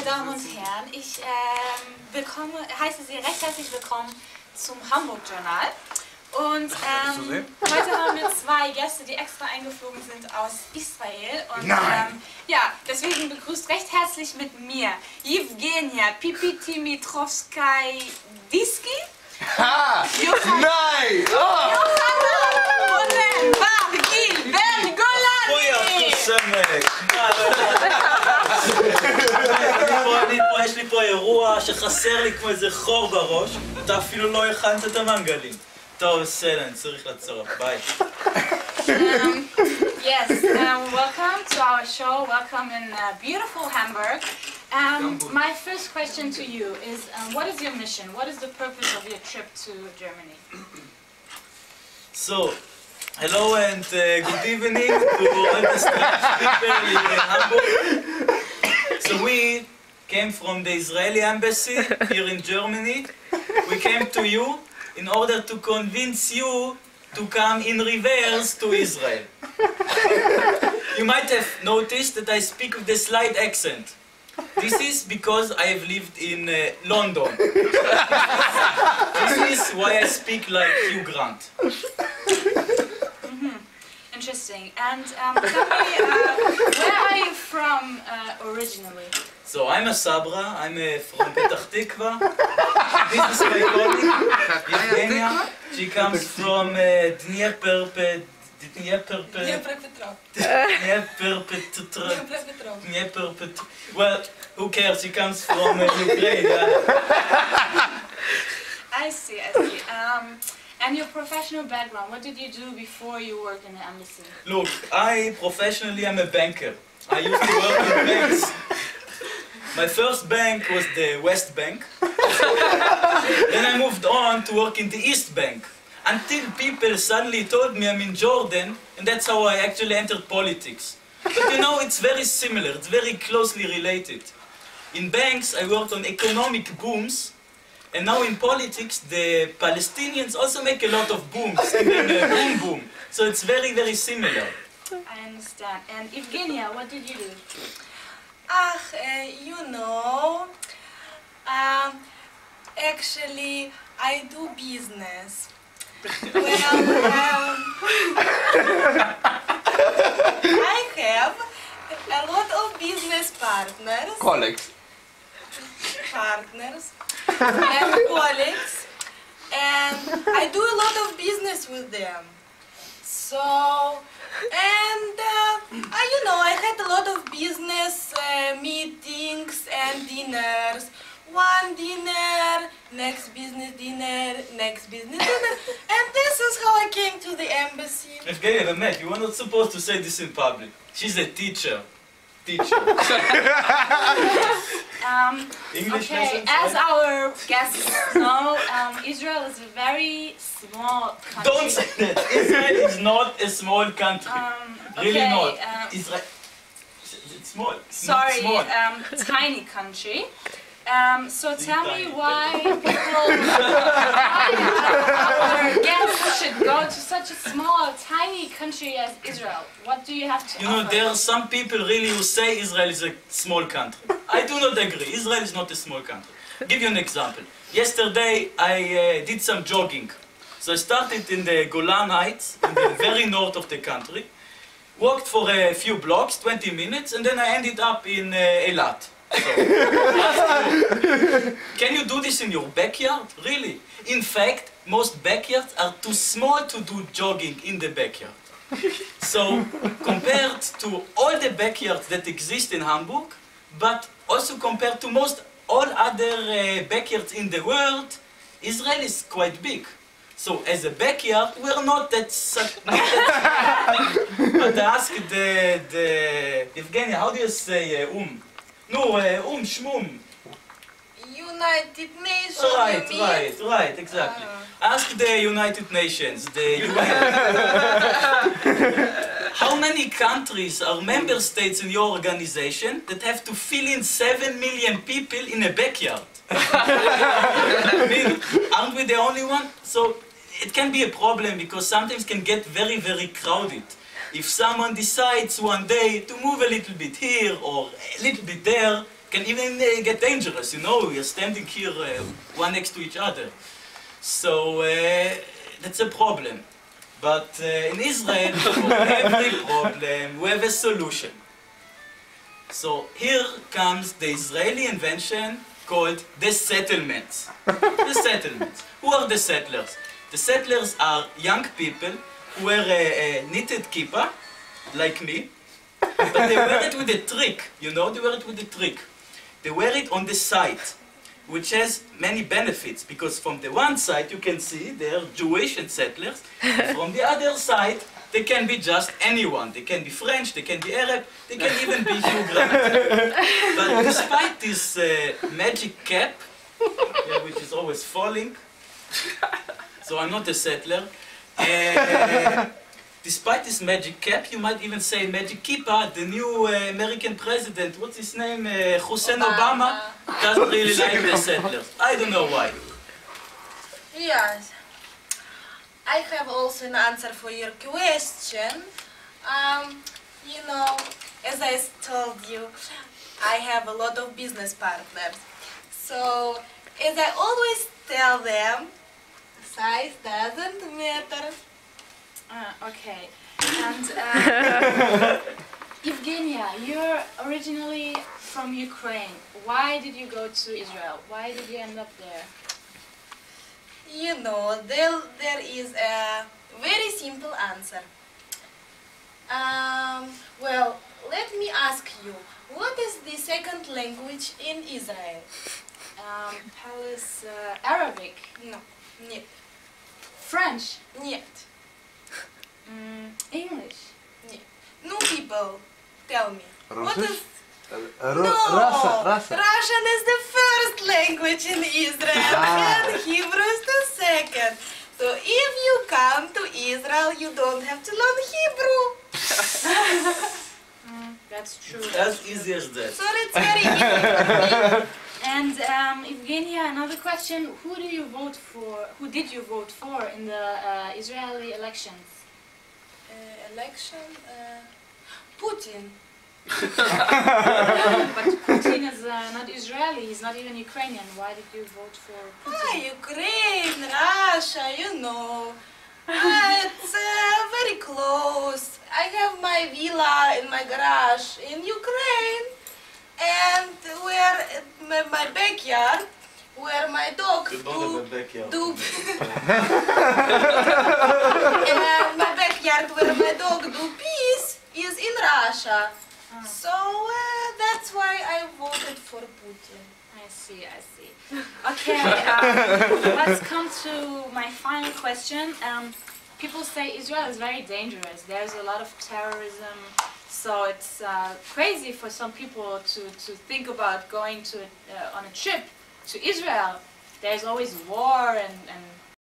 Meine Damen und Herren, ich heiße Sie recht herzlich willkommen zum Hamburg Journal. Und heute haben wir zwei Gäste, die extra eingeflogen sind aus Israel. Und ja, deswegen begrüßt recht herzlich mit mir Yevgenia Pipitimitrovsky-Diski. Ha! Nein! Oh! יש לי פה אירוע שחסר לי כמו איזה חור בראש, אתה אפילו לא הכנת את המנגלים. טוב, בסדר, אני צריך לעצור, ביי. Yes, welcome to our show, welcome in beautiful Hamburg. My first question to you is, what is your mission? What is the purpose of your trip to Germany? So, hello and good evening to all the people in Hamburg. So we came from the Israeli embassy here in Germany. We came to you in order to convince you to come in reverse to Israel. You might have noticed that I speak with a slight accent. This is because I have lived in London. This is why I speak like Hugh Grant. Interesting. And tell me, where are you from originally? So I'm a Sabra, I'm from Petach Tikva. This is my colleague, Yevgenia. She comes from Dnieper. Well, who cares? She comes from Ukraine. I see. And your professional background, what did you do before you worked in the embassy? Look, I professionally am a banker. I used to work in banks. My first bank was the West Bank. Then I moved on to work in the East Bank. Until people suddenly told me I'm in Jordan, and that's how I actually entered politics. But you know, it's very similar, it's very closely related. In banks, I worked on economic booms, and now in politics, the Palestinians also make a lot of booms, even boom boom. So it's very, very similar. I understand. And Yevgenia, what did you do? You know, actually, I do business. Well, I have a lot of business partners. Colleagues. And colleagues, and I do a lot of business with them. So, and you know, I had a lot of business meetings and dinners. One dinner, next business dinner, next business dinner, and this is how I came to the embassy. Evgenia, באמת, you are not supposed to say this in public. She's a teacher. English okay, as our guests know, Israel is a very small country. Don't say that! Israel is not a small country. Really not. Israel, it's small. It's sorry, small. Tiny country. So tell me why our guests should go to such a small, tiny country as Israel. What do you have to offer? You know, there are some people really who say Israel is a small country. I do not agree. Israel is not a small country. I'll give you an example. Yesterday, I did some jogging. So I started in the Golan Heights, in the very north of the country, walked for a few blocks, 20 minutes, and then I ended up in Eilat. So, can you do this in your backyard? Really? In fact, most backyards are too small to do jogging in the backyard. So, compared to all the backyards that exist in Hamburg, but also compared to most all other backyards in the world, Israel is quite big. So, as a backyard, we're not that But I asked Yevgenia, how do you say No, shmum. United Nations. Right, exactly. Ask the United Nations, the UN. How many countries are member states in your organization that have to fill in 7 million people in a backyard? I mean, aren't we the only one? So it can be a problem because sometimes it can get very, very crowded. If someone decides one day to move a little bit here or a little bit there, can even get dangerous, you know, you're standing here one next to each other. So that's a problem. But in Israel, for every problem, we have a solution. So here comes the Israeli invention called the settlements. The settlements. Who are the settlers? The settlers are young people who wear a knitted kippah, like me, but they wear it with a trick, you know, they wear it with a trick. They wear it on the side, which has many benefits, because from the one side you can see they are Jewish and settlers, from the other side they can be just anyone. They can be French, they can be Arab, they can even be Hugh Grant. But despite this magic cap, which is always falling, so I'm not a settler, despite this magic cap, you might even say magic kippah, the new American president, what's his name, Hussein Obama, doesn't really like the settlers. I don't know why. Yes. I have also an answer for your question. You know, as I told you, I have a lot of business partners. So, as I always tell them, size doesn't matter. Okay. And Evgenia, you're originally from Ukraine. Why did you go to Israel? Why did you end up there? You know, there is a very simple answer. Well, let me ask you, what is the second language in Israel? Arabic. No, нет. French. Нет. English. Нет. No, people, tell me. What Russian? is... No! Russia. Russian is the first language in Israel and Hebrew is the second. So if you come to Israel, you don't have to learn Hebrew. That's true. As easy as that. So it's very easy for me. And Evgenia, another question: who do you vote for? Who did you vote for in the Israeli elections? Election? Putin. But Putin is not Israeli. He's not even Ukrainian. Why did you vote for Putin? Ukraine, Russia, you know. It's very close. I have my villa in my garage in Ukraine, and where my backyard, where my dog You don't have a backyard. and my backyard where my dog do peace is in Russia. So that's why I voted for Putin. I see, I see. Okay, let's come to my final question. People say Israel is very dangerous. There's a lot of terrorism, so it's crazy for some people to think about going to on a trip to Israel. There's always war and